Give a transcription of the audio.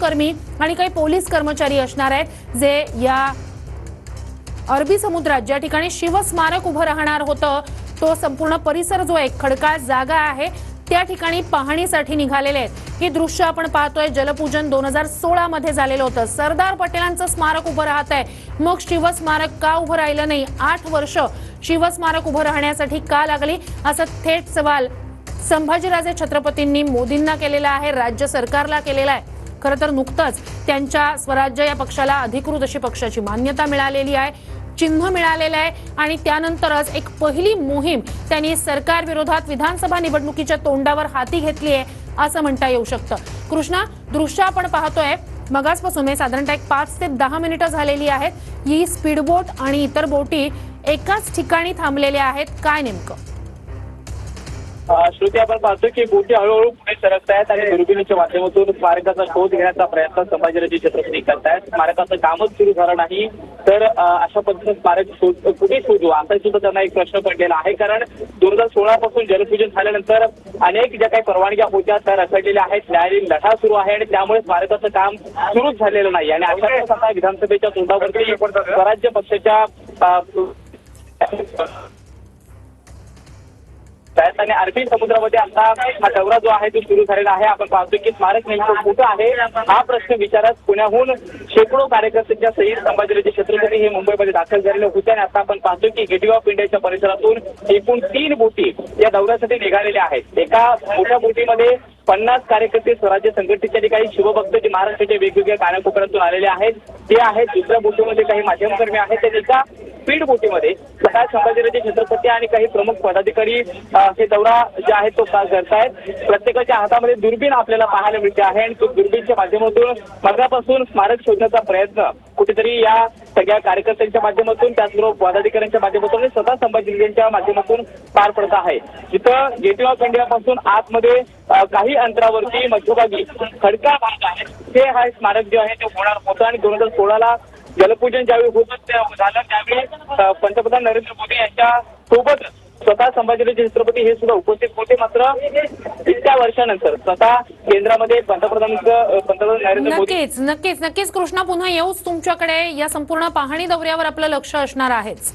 कर्मी आणि काही पोलीस कर्मचारी असणार आहेत, जे या अरबी समुद्रात ज्या ठिकाणी शिवस्मारक उभं राहणार होतं, तो संपूर्ण परिसर जो एक खडकाळ जागा आहे त्या ठिकाणी पाहणीसाठी निघालेले आहेत। ही दृश्य आपण पाहतोय, जलपूजन 2016 मध्ये झालेलं होतं। सरदार पटेलांचं स्मारक उभं राहत आहे, मग शिवस्मारक का उभं राहिलं नाही? 8 वर्ष शिवस्मारक उभं राहण्यासाठी का लागली, असा थेट सवाल संभाजीराजे छत्रपतींनी मोदींना केलेला आहे, राज्य सरकारला केलेला आहे। खरं तर नुकतंच त्यांच्या स्वराज्य या पक्षाला अधिकृत अशी पक्षाची मान्यता मिळालेली आहे, चिन्ह मिळालेलं आहे आणि त्यानंतरच एक पहिली मोहीम त्यांनी सरकार विरोधात विधानसभा निवडणुकीच्या तोंडावर हाती घेतली आहे असं म्हणता येऊ शकतं। कृष्णा, दृश्य आपण पाहतोय मगासपासून साधारणतः 5 ते 10 मिनिटं झालेली आहेत। ही स्पीडबोट आणि इतर बोटी एकाच ठिकाणी थांबलेल्या आहेत, काय नेमकं? श्रुती, आपण पाहतो की बोटी हळूहळू पुढे सरकत आहेत आणि दुर्बिणीच्या माध्यमातून स्मारकाचा शोध घेण्याचा प्रयत्न संभाजीराजे छत्रपती करतायत। स्मारकाचं कामच सुरू झालं नाही तर अशा पद्धतीने स्मारक कुठे शोधू असा सुद्धा त्यांना एक प्रश्न पडलेला आहे। कारण 2016 पासून जलपूजन झाल्यानंतर अनेक ज्या काही परवानग्या होत्या त्या रखडलेल्या आहेत, न्यायालयीन लढा सुरू आहे आणि त्यामुळे स्मारकाचं काम सुरूच झालेलं नाही आणि अशातच आता विधानसभेच्या तोंडावरती स्वराज्य पक्षाच्या आणि अरबी समुद्रामध्ये आता हा दौरा जो आहे तो सुरू झालेला आहे। आपण पाहतो की स्मारक नेमकं कुठं आहे हा प्रश्न विचारत पुण्याहून शेकडो कार्यकर्त्यांच्या सहित संभाजीराजे छत्रपती हे मुंबईमध्ये दाखल झालेले होते आणि आता आपण पाहतो की गेटवे ऑफ इंडियाच्या परिसरातून एकूण 3 बोटी या दौऱ्यासाठी निघालेल्या आहेत। एका मोठ्या बोटीमध्ये 50 कार्यकर्ते स्वराज्य संघटनेचे काही शिवभक्त जे महाराष्ट्राच्या वेगवेगळ्या कानाकोपऱ्यातून आलेले आहेत ते आहेत। दुसऱ्या बोटीमध्ये काही माध्यमकर्मी आहेत आणि एका स्पीड बोटीमध्ये स्वतः संभाजीराजे छत्रपती आणि काही प्रमुख पदाधिकारी हे दौरा जे आहे तो करतायत। प्रत्येकाच्या हातामध्ये दुर्बीण आपल्याला पाहायला मिळते आहे आणि तो दुर्बीणच्या माध्यमातून मगापासून स्मारक शोधण्याचा प्रयत्न कुठेतरी या सगळ्या कार्यकर्त्यांच्या माध्यमातून, त्याचबरोबर पदाधिकाऱ्यांच्या माध्यमातून आणि स्वतः संभाजीराजेंच्या माध्यमातून पार पडत आहे। जिथं गेटवे ऑफ इंडिया पासून आतमध्ये काही अंतरावरती मध्यभागी खडका भाग आहे, ते हा स्मारक जे आहे ते होणार होतं आणि 2016ला जलपूजन ज्यावेळी होतं झालं त्यावेळी पंतप्रधान नरेंद्र मोदी यांच्या सोबत स्वतः संभाजीराजे छत्रपती हे सुद्धा उपस्थित होते। मात्र इतक्या वर्षानंतर स्वतः केंद्रामध्ये पंतप्रधान नरेंद्र मोदी नक्कीच कृष्णा, पुन्हा येऊच तुमच्याकडे। या संपूर्ण पाहणी दौऱ्यावर आपलं लक्ष असणार आहेच।